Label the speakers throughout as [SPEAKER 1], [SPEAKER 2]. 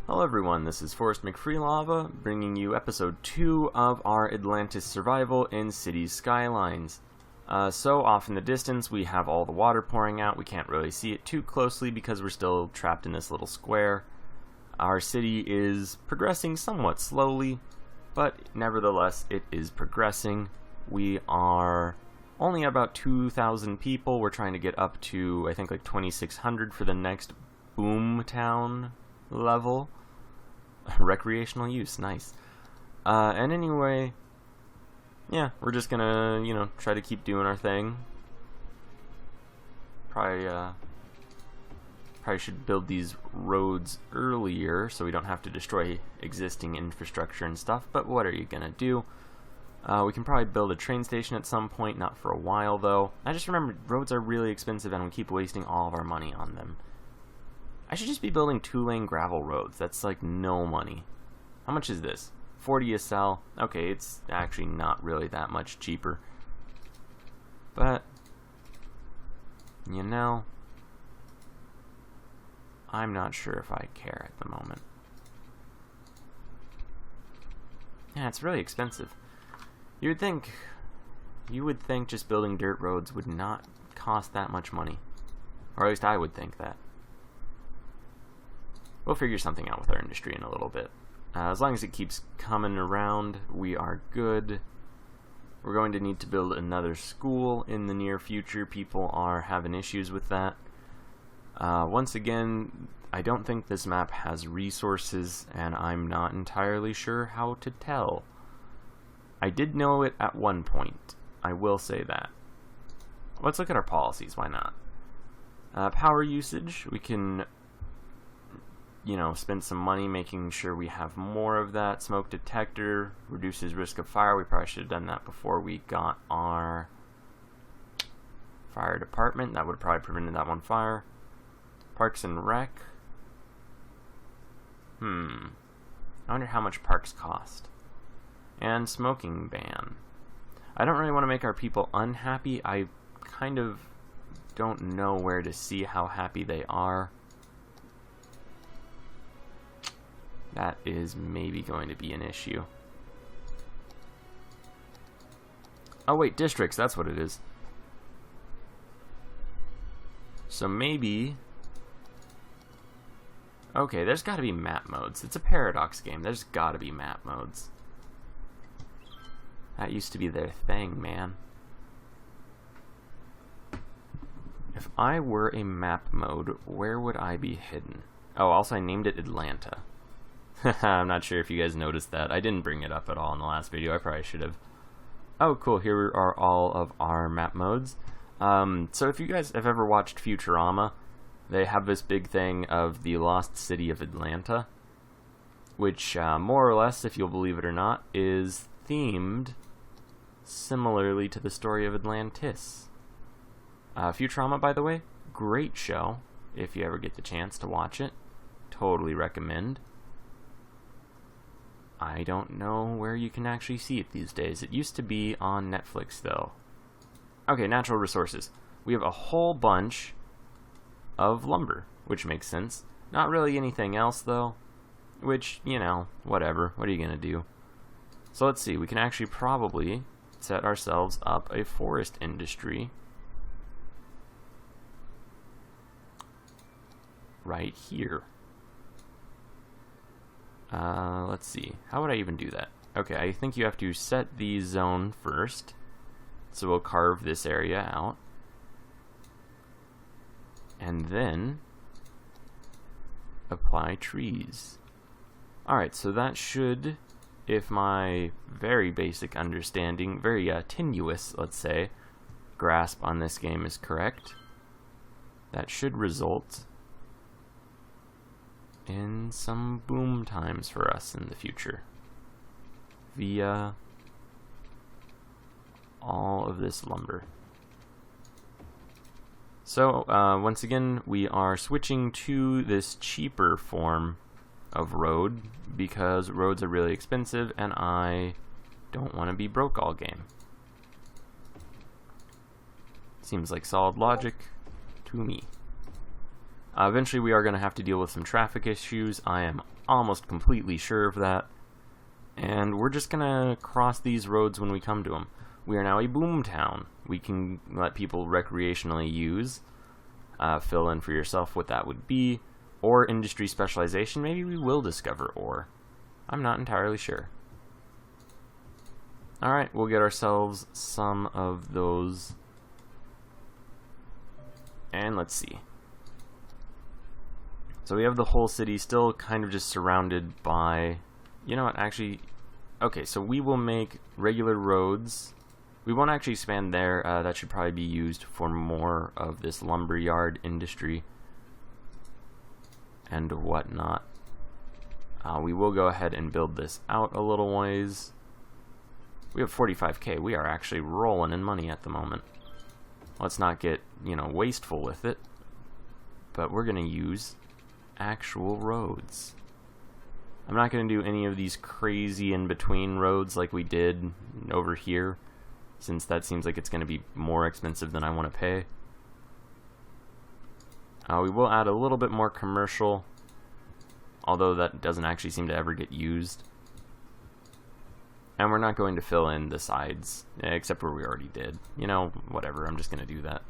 [SPEAKER 1] Hello everyone, this is Forrest McFreelava, bringing you episode 2 of our Atlantis survival in Cities Skylines. So off in the distance we have all the water pouring out. We can't really see it too closely because we're still trapped in this little square. Our city is progressing somewhat slowly, but nevertheless it is progressing. We are only about 2,000 people. We're trying to get up to, I think, like 2,600 for the next boom town level. Recreational use, nice. And anyway, yeah, we're just gonna, try to keep doing our thing. Probably should build these roads earlier so we don't have to destroy existing infrastructure and stuff, but what are you gonna do? We can probably build a train station at some point, not for a while though. I just remembered roads are really expensive and we keep wasting all of our money on them. I should just be building 2-lane gravel roads. That's like no money. How much is this? 40 a cell. Okay, it's actually not really that much cheaper. But, I'm not sure if I care at the moment. Yeah, it's really expensive. You would think just building dirt roads would not cost that much money. Or at least I would think that. We'll figure something out with our industry in a little bit. As long as it keeps coming around, we are good. We're going to need to build another school in the near future. People are having issues with that. Once again, I don't think this map has resources, and I'm not entirely sure how to tell. I did know it at one point. I will say that. Let's look at our policies, why not? Power usage, we can spend some money making sure we have more of that. Smoke detector reduces risk of fire. We probably should have done that before we got our fire department. That would have probably prevented that one fire. Parks and Rec. I wonder how much parks cost. And smoking ban. I don't really want to make our people unhappy. I kind of don't know where to see how happy they are. That is maybe going to be an issue. Oh wait, districts, that's what it is. So maybe... Okay, there's gotta be map modes. It's a paradox game. There's gotta be map modes. That used to be their thing, man. If I were a map mode, where would I be hidden? Oh, also I named it Atlanta. I'm not sure if you guys noticed that. I didn't bring it up at all in the last video. I probably should have. Oh, cool. Here are all of our map modes. So if you guys have ever watched Futurama, they have this big thing of the lost city of Atlanta, which more or less, if you'll believe it or not, is themed similarly to the story of Atlantis. Futurama, by the way, great show. If you ever get the chance to watch it, totally recommend. I don't know where you can actually see it these days. It used to be on Netflix, though. Okay, natural resources. We have a whole bunch of lumber, which makes sense. Not really anything else, though. Which, whatever. What are you going to do? So let's see. We can actually probably set ourselves up a forest industry right here. Let's see. How would I even do that? Okay, I think you have to set the zone first. So we'll carve this area out. And then apply trees. Alright, so that should, if my very basic understanding, very tenuous, let's say, grasp on this game is correct, that should result in some boom times for us in the future via all of this lumber. So once again, we are switching to this cheaper form of road because roads are really expensive and I don't want to be broke all game. Seems like solid logic to me. Eventually we are going to have to deal with some traffic issues. I am almost completely sure of that. And we're just going to cross these roads when we come to them. We are now a boom town. We can let people recreationally use. Fill in for yourself what that would be. Or industry specialization. Maybe we will discover ore. I'm not entirely sure. Alright, we'll get ourselves some of those. And let's see. So we have the whole city still kind of just surrounded by... You know what, actually... Okay, so we will make regular roads. We won't actually expand there. That should probably be used for more of this lumberyard industry and whatnot. We will go ahead and build this out a little ways. We have 45k. We are actually rolling in money at the moment. Let's not get, wasteful with it. But we're going to use actual roads. I'm not going to do any of these crazy in-between roads like we did over here, since that seems like it's going to be more expensive than I want to pay. We will add a little bit more commercial, although that doesn't actually seem to ever get used. And we're not going to fill in the sides, except where we already did. Whatever, I'm just going to do that.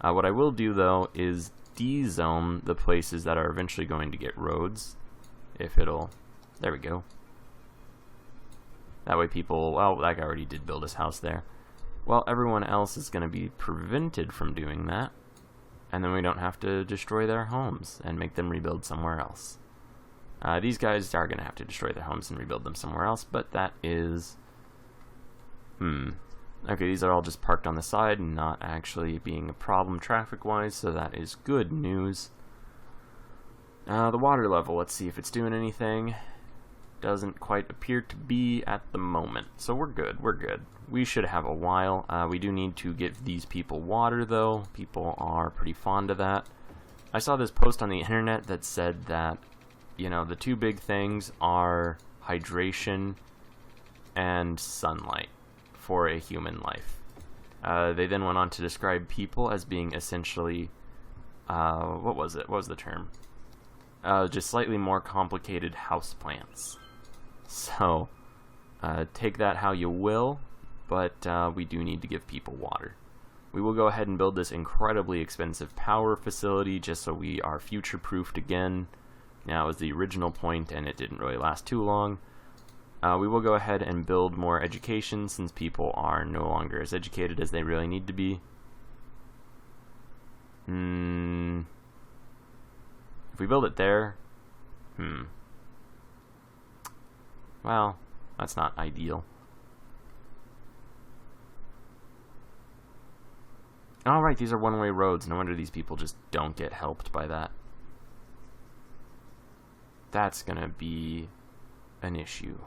[SPEAKER 1] What I will do, though, is de-zone the places that are eventually going to get roads. If it'll... There we go. That way people... Well, that guy already did build his house there. Well, everyone else is going to be prevented from doing that. And then we don't have to destroy their homes and make them rebuild somewhere else. These guys are going to have to destroy their homes and rebuild them somewhere else, but that is... Okay, these are all just parked on the side and not actually being a problem traffic-wise, so that is good news. The water level, let's see if it's doing anything. Doesn't quite appear to be at the moment, so we're good, we're good. We should have a while. We do need to give these people water, though. People are pretty fond of that. I saw this post on the internet that said that, the two big things are hydration and sunlight for a human life. They then went on to describe people as being essentially, what was it? What was the term? Just slightly more complicated houseplants. So, take that how you will, but we do need to give people water. We will go ahead and build this incredibly expensive power facility just so we are future-proofed again. Now, it was the original point, and it didn't really last too long. We will go ahead and build more education, since people are no longer as educated as they really need to be. If we build it there, well, that's not ideal. Alright, these are one-way roads. No wonder these people just don't get helped by that. That's gonna be an issue.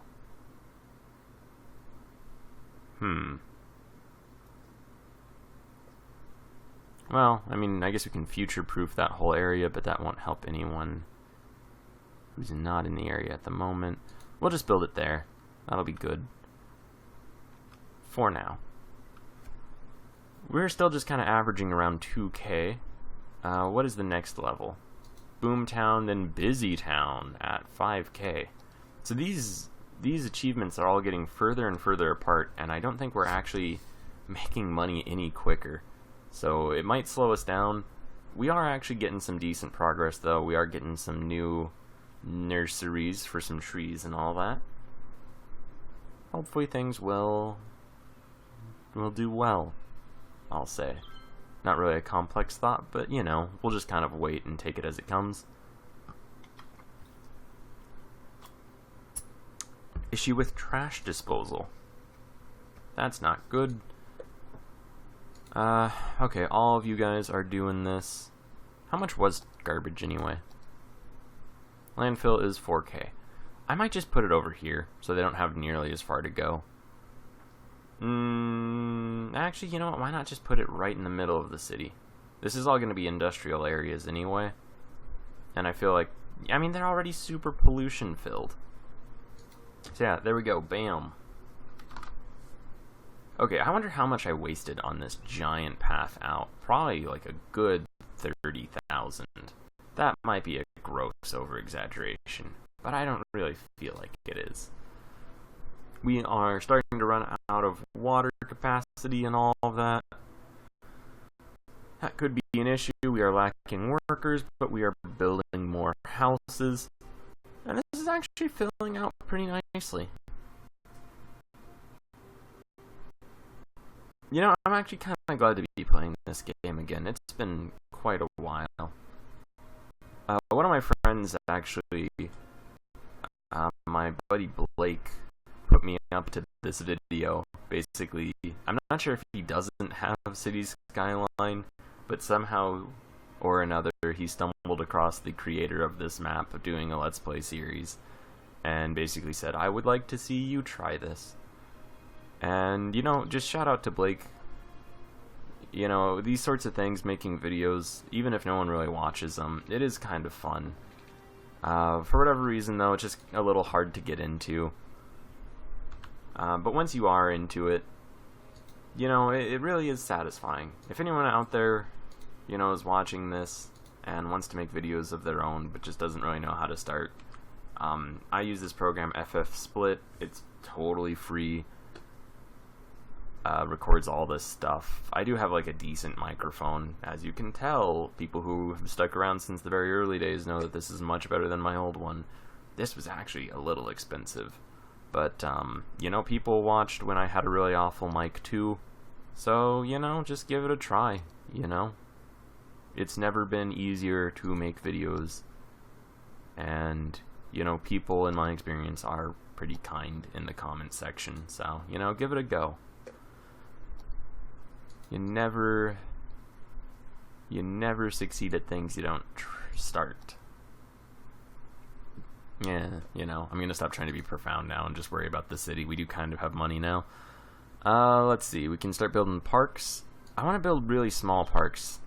[SPEAKER 1] Well, I mean, I guess we can future-proof that whole area, but that won't help anyone who's not in the area at the moment. We'll just build it there. That'll be good. For now. We're still just kind of averaging around 2k. What is the next level? Boomtown, then Busy Town at 5k. So these achievements are all getting further and further apart, and I don't think we're actually making money any quicker. So it might slow us down. We are actually getting some decent progress, though. We are getting some new nurseries for some trees and all that. Hopefully things will do well, I'll say. Not really a complex thought, but, we'll just kind of wait and take it as it comes. Issue with trash disposal. That's not good. Okay, all of you guys are doing this. How much was garbage anyway? Landfill is 4k. I might just put it over here, so they don't have nearly as far to go. Actually, you know what? Why not just put it right in the middle of the city? This is all going to be industrial areas anyway. And I feel like, they're already super pollution filled. So yeah, there we go. Bam. Okay, I wonder how much I wasted on this giant path out. Probably like a good 30,000. That might be a gross over-exaggeration, but I don't really feel like it is. We are starting to run out of water capacity and all of that. That could be an issue. We are lacking workers, but we are building more houses. And this is actually filling out pretty nicely. You know, I'm actually kind of glad to be playing this game again. It's been quite a while. One of my friends actually, my buddy Blake, put me up to this video. Basically, I'm not sure if he doesn't have Cities Skyline, but somehow or another he stumbled across the creator of this map of doing a Let's Play series, and basically said, I would like to see you try this. And, you know, just shout out to Blake. You know, these sorts of things, making videos, even if no one really watches them, it is kind of fun. For whatever reason, though, it's just a little hard to get into. But once you are into it, you know, it really is satisfying. If anyone out there, you know, is watching this and wants to make videos of their own, but just doesn't really know how to start, I use this program, FF Split. It's totally free. Records all this stuff. I do have like a decent microphone. As you can tell, people who have stuck around since the very early days know that this is much better than my old one. This was actually a little expensive, but you know, people watched when I had a really awful mic too, so you know, just give it a try. You know, it's never been easier to make videos, and you know, people in my experience are pretty kind in the comment section, so you know, give it a go. You never succeed at things you don't start. Yeah, you know, I'm gonna stop trying to be profound now and just worry about the city. We do kind of have money now. Let's see, we can start building parks. I want to build really small parks.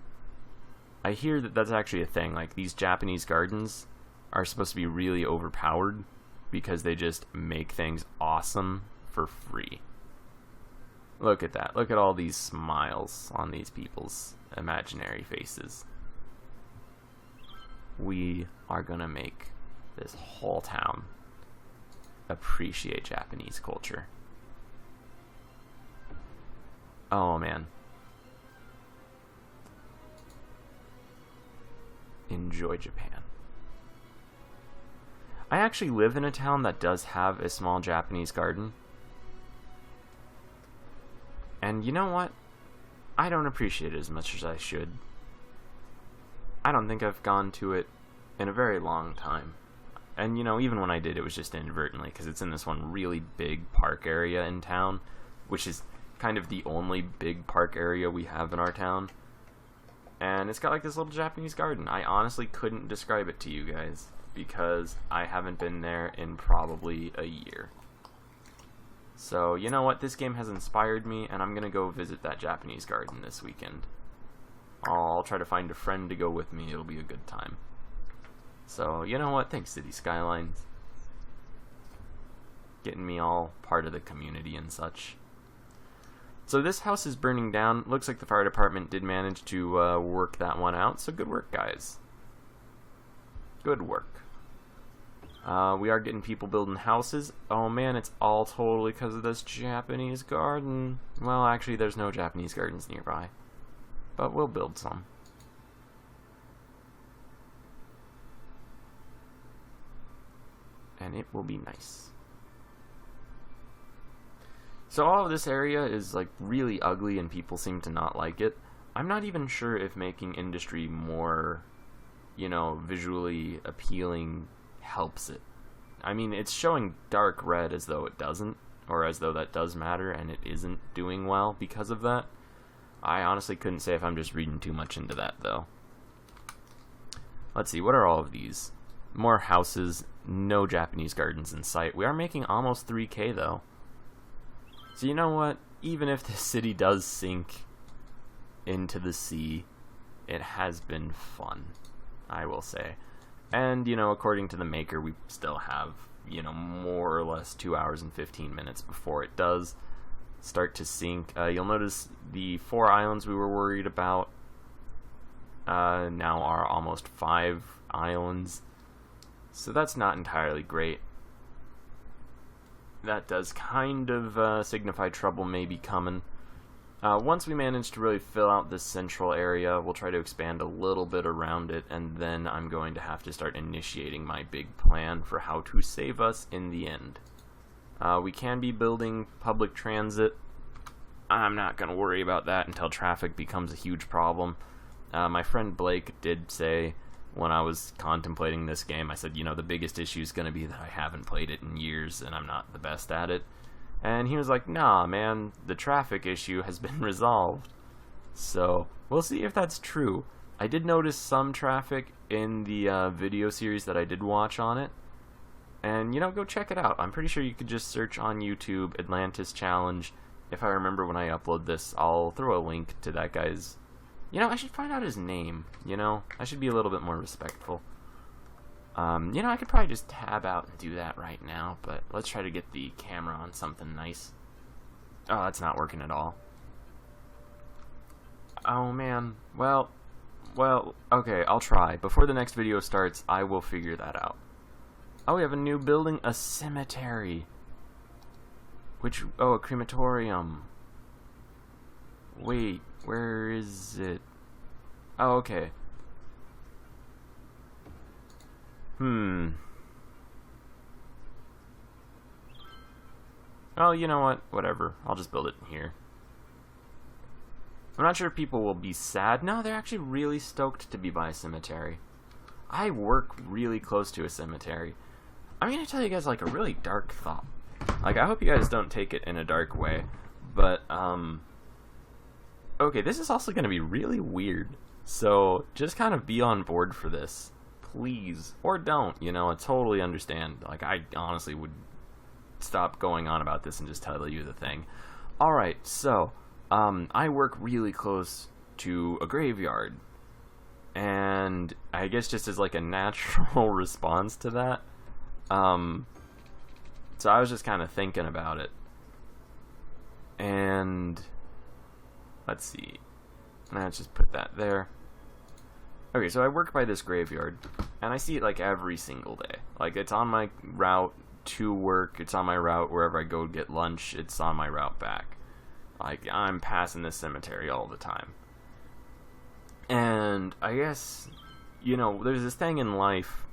[SPEAKER 1] I hear that that's actually a thing, like these Japanese gardens are supposed to be really overpowered because they just make things awesome for free. Look at that. Look at all these smiles on these people's imaginary faces. We are gonna make this whole town appreciate Japanese culture. Oh man. Enjoy Japan. I actually live in a town that does have a small Japanese garden. And you know what? I don't appreciate it as much as I should. I don't think I've gone to it in a very long time. And you know, even when I did, it was just inadvertently, because it's in this one really big park area in town, which is kind of the only big park area we have in our town. And it's got like this little Japanese garden. I honestly couldn't describe it to you guys, because I haven't been there in probably a year. So, you know what? This game has inspired me, and I'm going to go visit that Japanese garden this weekend. I'll try to find a friend to go with me. It'll be a good time. So, you know what? Thanks, Cities Skylines. Getting me all part of the community and such. So this house is burning down. Looks like the fire department did manage to work that one out. So good work, guys. Good work. We are getting people building houses. Oh man, it's all totally because of this Japanese garden. Well, actually, there's no Japanese gardens nearby. But we'll build some. And it will be nice. So all of this area is like really ugly and people seem to not like it. I'm not even sure if making industry more, you know, visually appealing helps it. I mean, it's showing dark red as though it doesn't, or as though that does matter, and it isn't doing well because of that. I honestly couldn't say if I'm just reading too much into that, though. Let's see, what are all of these? More houses, no Japanese gardens in sight. We are making almost 3K, though. So you know what? Even if this city does sink into the sea, it has been fun, I will say. And, you know, according to the maker, we still have, you know, more or less 2 hours and 15 minutes before it does start to sink. You'll notice the 4 islands we were worried about now are almost 5 islands. So that's not entirely great. That does kind of signify trouble may be coming. Once we manage to really fill out this central area, we'll try to expand a little bit around it, and then I'm going to have to start initiating my big plan for how to save us in the end. We can be building public transit. I'm not going to worry about that until traffic becomes a huge problem. My friend Blake did say, when I was contemplating this game, I said, you know, the biggest issue is going to be that I haven't played it in years and I'm not the best at it. And he was like, nah, man, the traffic issue has been resolved. So, we'll see if that's true. I did notice some traffic in the video series that I did watch on it. And, you know, go check it out. I'm pretty sure you could just search on YouTube, Atlantis Challenge. If I remember when I upload this, I'll throw a link to that guy's... You know, I should find out his name, you know? I should be a little bit more respectful. You know, I could probably just tab out and do that right now, but let's try to get the camera on something nice. Oh, that's not working at all. Oh, man. Well, okay, I'll try. Before the next video starts, I will figure that out. Oh, we have a new building, a cemetery. A crematorium. Wait, where is it? Oh, okay. Well, you know what? Whatever. I'll just build it in here. I'm not sure if people will be sad. No, they're actually really stoked to be by a cemetery. I work really close to a cemetery. I'm gonna tell you guys, like, a really dark thought. Like, I hope you guys don't take it in a dark way. But, okay, this is also gonna be really weird. So, just kind of be on board for this. Please. Or don't, you know, I totally understand. Like, I honestly would stop going on about this and just tell you the thing. Alright, so, I work really close to a graveyard. And I guess just as, like, a natural response to that, so I was just kind of thinking about it. And, let's see. Let's just put that there. Okay, so I work by this graveyard, and I see it like every single day. Like, it's on my route to work, it's on my route wherever I go get lunch, it's on my route back. Like, I'm passing this cemetery all the time. And I guess, you know, there's this thing in life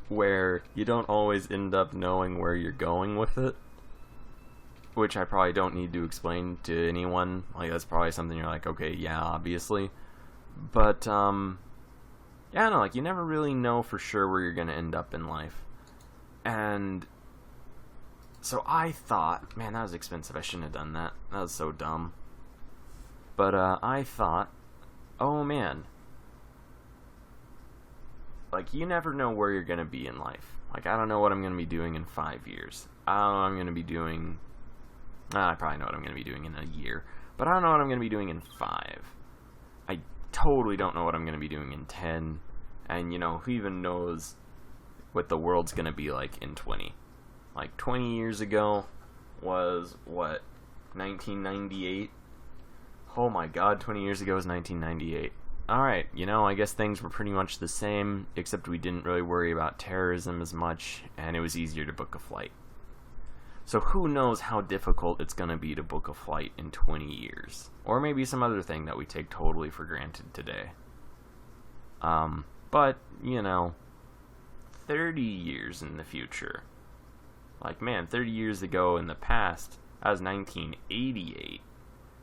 [SPEAKER 1] where you don't always end up knowing where you're going with it. Which I probably don't need to explain to anyone. Like, that's probably something you're like, okay, yeah, obviously. But, yeah, I don't know, like, you never really know for sure where you're gonna end up in life. And so I thought, man, that was expensive, I shouldn't have done that. That was so dumb. But, I thought, oh, man. Like, you never know where you're gonna be in life. Like, I don't know what I'm gonna be doing in 5 years. I don't know what I'm gonna be doing... I probably know what I'm going to be doing in a year, but I don't know what I'm going to be doing in 5. I totally don't know what I'm going to be doing in 10, and, you know, who even knows what the world's going to be like in 20. Like, 20 years ago was, what, 1998? Oh my god, 20 years ago was 1998. Alright, you know, I guess things were pretty much the same, except we didn't really worry about terrorism as much, and it was easier to book a flight. So who knows how difficult it's going to be to book a flight in 20 years. Or maybe some other thing that we take totally for granted today. But, you know, 30 years in the future. Like, man, 30 years ago in the past, that was 1988.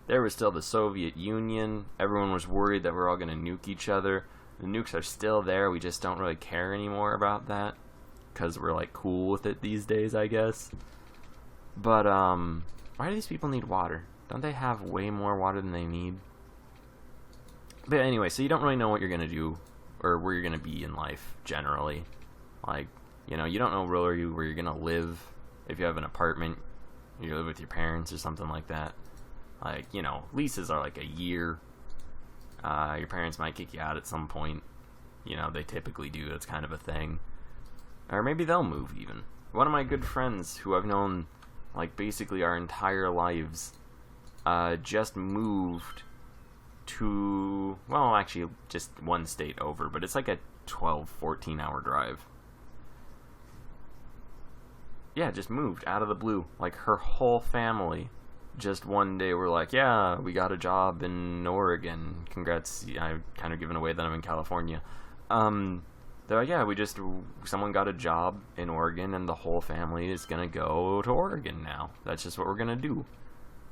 [SPEAKER 1] There was still the Soviet Union. Everyone was worried that we're all going to nuke each other. The nukes are still there. We just don't really care anymore about that. Because we're, like, cool with it these days, I guess. But, why do these people need water? Don't they have way more water than they need? But anyway, so you don't really know what you're going to do, or where you're going to be in life, generally. Like, you know, you don't know really where you're going to live. If you have an apartment, you live with your parents or something like that. Like, you know, leases are like a year. Your parents might kick you out at some point. You know, they typically do. That's kind of a thing. Or maybe they'll move, even. One of my good friends, who I've known... like, basically our entire lives, just moved to, well, actually, just one state over, but it's like a 12, 14-hour drive. Yeah, just moved out of the blue. Like, her whole family just one day were like, yeah, we got a job in Oregon. Congrats. I've kind of given away that I'm in California. They're like, yeah, someone got a job in Oregon, and the whole family is going to go to Oregon now. That's just what we're going to do.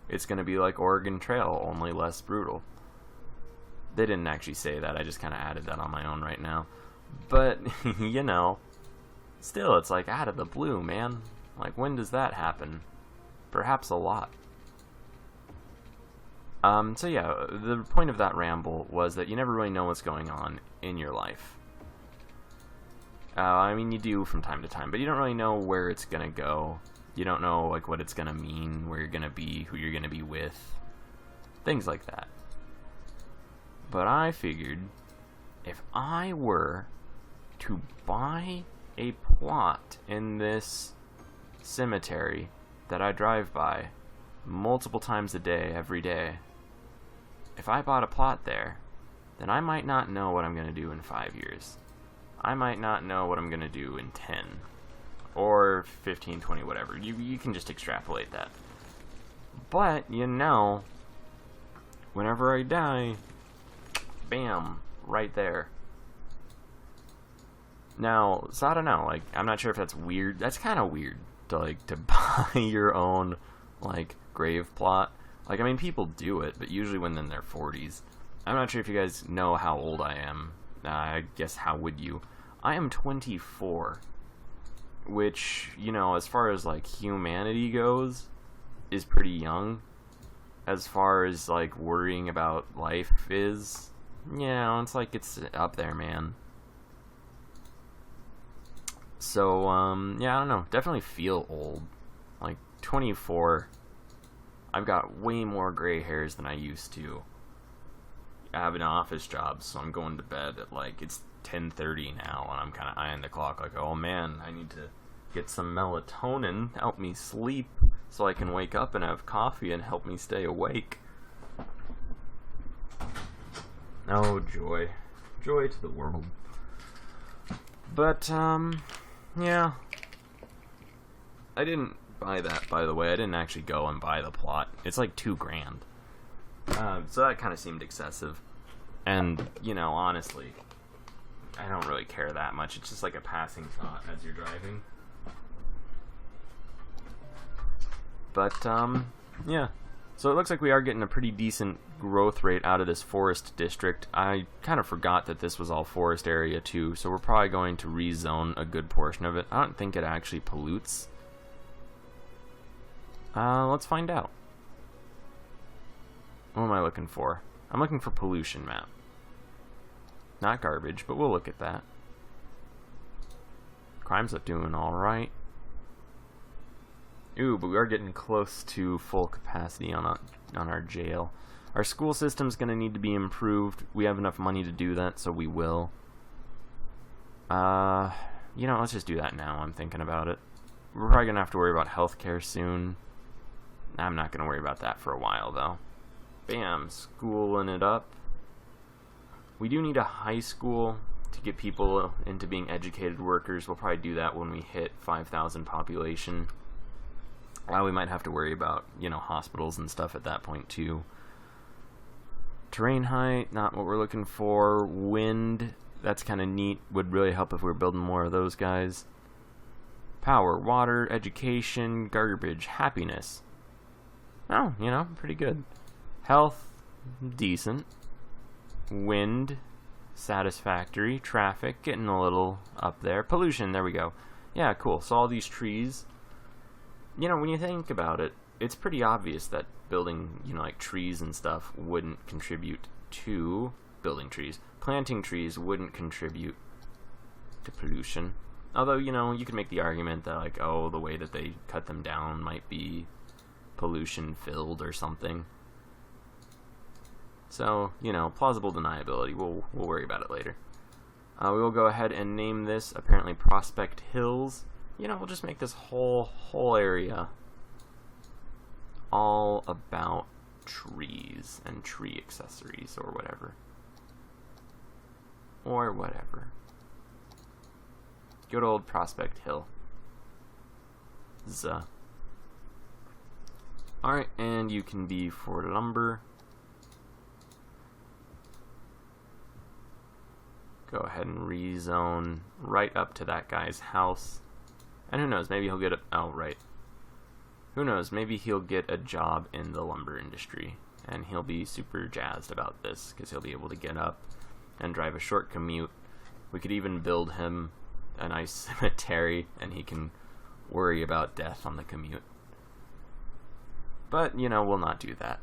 [SPEAKER 1] It's going to be like Oregon Trail, only less brutal. They didn't actually say that. I just kind of added that on my own right now. But, you know, still, it's like out of the blue, man. Like, when does that happen? Perhaps a lot. So yeah, the point of that ramble was that you never really know what's going on in your life. I mean, you do from time to time, but you don't really know where it's gonna go. You don't know, like, what it's gonna mean, where you're gonna be, who you're gonna be with. Things like that. But I figured, if I were to buy a plot in this cemetery that I drive by multiple times a day, every day, if I bought a plot there, then I might not know what I'm going to do in 5 years. I might not know what I'm going to do in 10. Or 15, 20, whatever. You can just extrapolate that. But, you know, whenever I die, bam, right there. Now, so I don't know, like, I'm not sure if that's weird. That's kind of weird to buy your own, like, grave plot. Like, I mean, people do it, but usually when in their 40s. I'm not sure if you guys know how old I am. I guess, how would you? I am 24. Which, you know, as far as, like, humanity goes, is pretty young. As far as, like, worrying about life is, you know, it's like, it's up there, man. So, yeah, I don't know. Definitely feel old. Like, 24. I've got way more gray hairs than I used to. I have an office job, so I'm going to bed at, like, it's 10:30 now, and I'm kind of eyeing the clock like, oh man, I need to get some melatonin, help me sleep, so I can wake up and have coffee and help me stay awake. Oh, joy. Joy to the world. But, yeah. I didn't buy that, by the way. I didn't actually go and buy the plot. It's like $2,000. So that kind of seemed excessive. And, you know, honestly, I don't really care that much. It's just like a passing thought as you're driving. But, yeah. So it looks like we are getting a pretty decent growth rate out of this forest district. I kind of forgot that this was all forest area too, so we're probably going to rezone a good portion of it. I don't think it actually pollutes. Let's find out. What am I looking for? I'm looking for pollution map. Not garbage, but we'll look at that. Crime's up doing alright. Ooh, but we are getting close to full capacity on our jail. Our school system's going to need to be improved. We have enough money to do that, so we will. You know, let's just do that now. I'm thinking about it. We're probably going to have to worry about healthcare soon. I'm not going to worry about that for a while, though. Bam, schooling it up. We do need a high school to get people into being educated workers. We'll probably do that when we hit 5,000 population. We might have to worry about, you know, hospitals and stuff at that point, too. Terrain height, not what we're looking for. Wind, that's kind of neat. Would really help if we were building more of those guys. Power, water, education, garbage, happiness. Oh, you know, pretty good. Health, decent. Wind, satisfactory. Traffic, getting a little up there. Pollution, there we go. Yeah, cool. So all these trees, you know, when you think about it, it's pretty obvious that building, you know, like trees and stuff wouldn't contribute to building trees. Planting trees wouldn't contribute to pollution. Although, you know, you could make the argument that, like, oh, the way that they cut them down might be pollution-filled or something. So, you know, plausible deniability. We'll worry about it later. We will go ahead and name this, apparently, Prospect Hills. You know, we'll just make this whole area all about trees and tree accessories or whatever. Good old Prospect Hill. Zuh. Alright, and you can be for lumber. Go ahead and rezone right up to that guy's house. And who knows, maybe he'll get a... Oh, right. Who knows, maybe he'll get a job in the lumber industry. And he'll be super jazzed about this, because he'll be able to get up and drive a short commute. We could even build him a nice cemetery, and he can worry about death on the commute. But, you know, we'll not do that.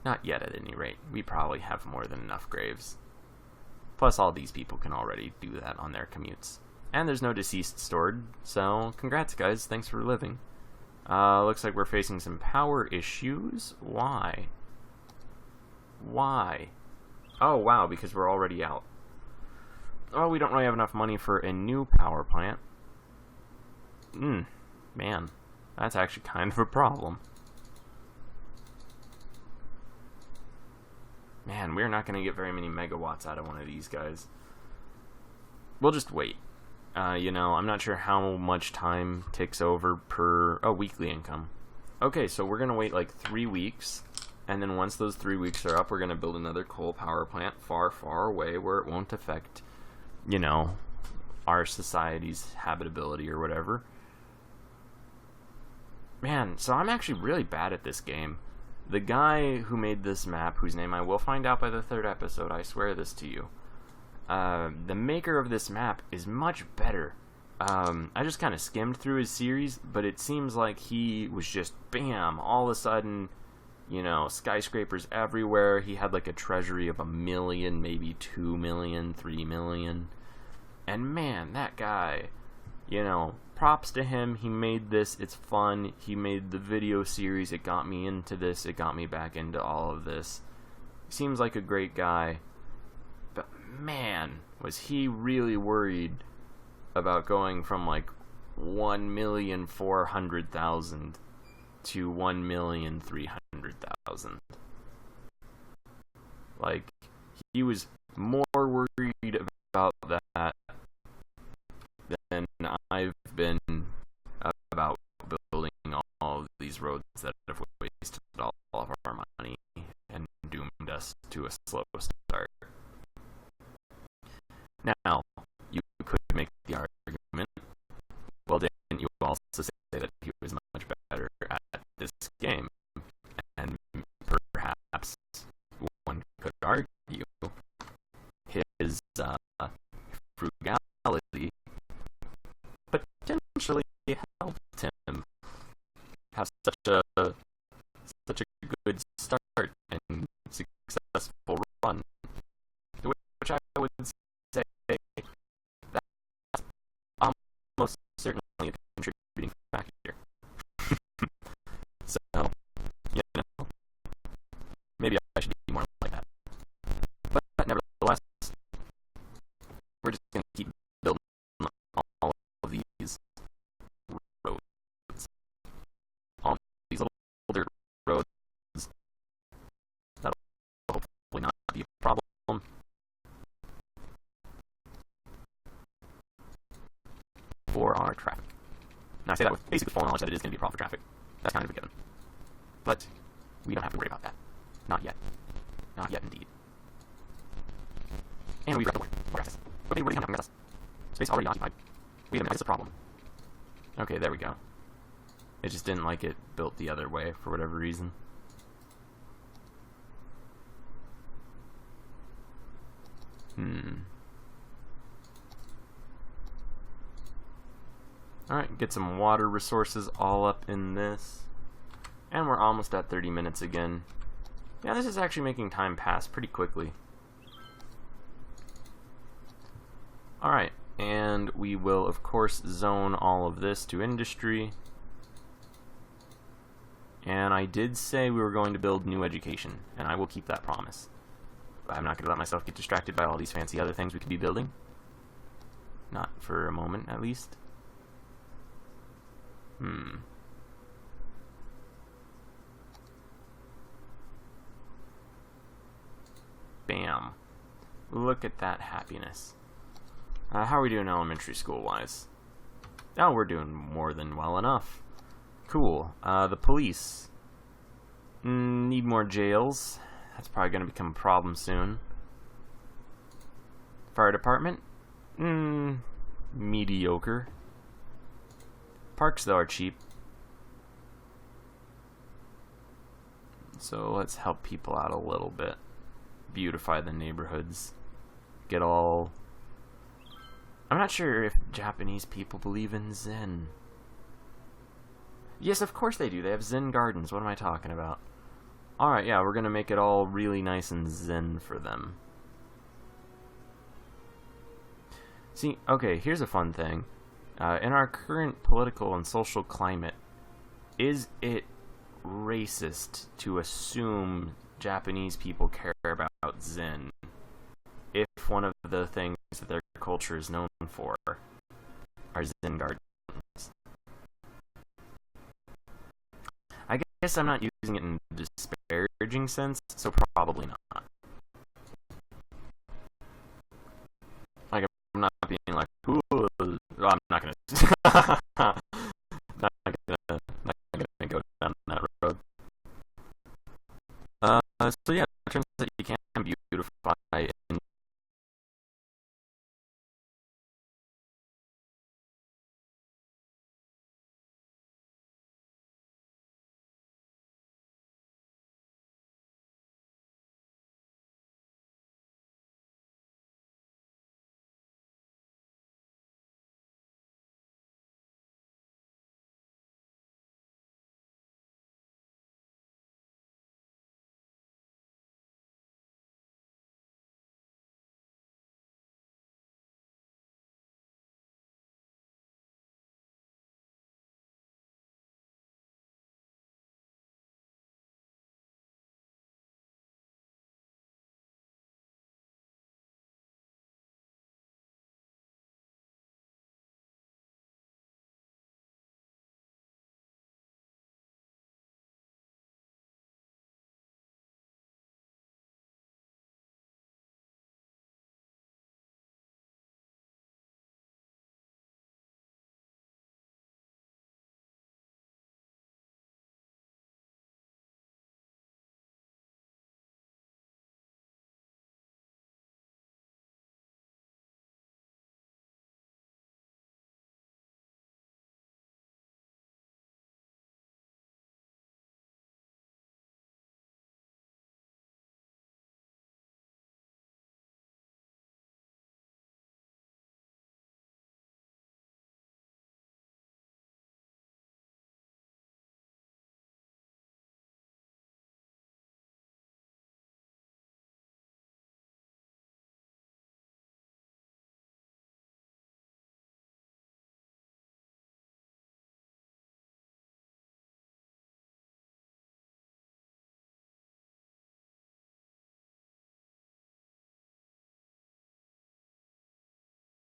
[SPEAKER 1] Not yet, at any rate. We probably have more than enough graves. Plus, all these people can already do that on their commutes. And there's no deceased stored, so congrats, guys. Thanks for living. Looks like we're facing some power issues. Why? Why? Oh, wow, because we're already out. Oh, we don't really have enough money for a new power plant. Man, that's actually kind of a problem. Man, we're not going to get very many megawatts out of one of these guys. We'll just wait. You know, I'm not sure how much time ticks over per... Oh, weekly income. Okay, so we're going to wait like 3 weeks. And then once those 3 weeks are up, we're going to build another coal power plant far, far away where it won't affect, you know, our society's habitability or whatever. Man, so I'm actually really bad at this game. The guy who made this map, whose name I will find out by the 3rd episode, I swear this to you. The maker of this map is much better. I just kind of skimmed through his series, but it seems like he was just, bam, all of a sudden, you know, skyscrapers everywhere. He had like a treasury of 1 million, maybe 2 million, 3 million. And man, that guy, you know, props to him. He made this. It's fun. He made the video series. It got me into this. It got me back into all of this. Seems like a great guy. But man, was he really worried about going from like 1,400,000 to 1,300,000. Like, he was more worried about that than I've been about building all of these roads that have wasted all of our money and doomed us to a slow start. Now, you could make the argument, well, didn't you also say that he was much better at this game? And perhaps one could argue his frugality potentially helped him have such a good start and successful run, which I would say that's almost certainly a contributing factor. So, you know, maybe I should be more like that. But nevertheless, we're just going to keep building all of these roads. All these little dirt roads. That'll hopefully not be a problem. For our traffic. Now I say that with basically full knowledge that it is going to be a problem for traffic. That's kind of a given. But we don't have to worry about that. Not yet. Not yet, indeed. And we've got the water access. Okay, where do you come us? Space already occupied. Wait a minute, that's a problem. Okay, there we go. It just didn't like it built the other way for whatever reason. Alright, get some water resources all up in this. And we're almost at 30 minutes again. Yeah, this is actually making time pass pretty quickly. Alright, and we will, of course, zone all of this to industry. And I did say we were going to build new education, and I will keep that promise. I'm not going to let myself get distracted by all these fancy other things we could be building. Not for a moment, at least. Bam. Look at that happiness. How are we doing elementary school-wise? Oh, we're doing more than well enough. Cool. The police. Need more jails. That's probably going to become a problem soon. Fire department? Mediocre. Parks, though, are cheap. So let's help people out a little bit. Beautify the neighborhoods. Get all... I'm not sure if Japanese people believe in Zen. Yes, of course they do. They have Zen gardens. What am I talking about? Alright, yeah, we're gonna make it all really nice and Zen for them. See, okay, here's a fun thing. In our current political and social climate, is it racist to assume Japanese people care about Zen if one of the things that their culture is known for are Zen gardens? I guess I'm not using it in a disparaging sense, so probably not. Like, I'm not being like, ooh, I'm not gonna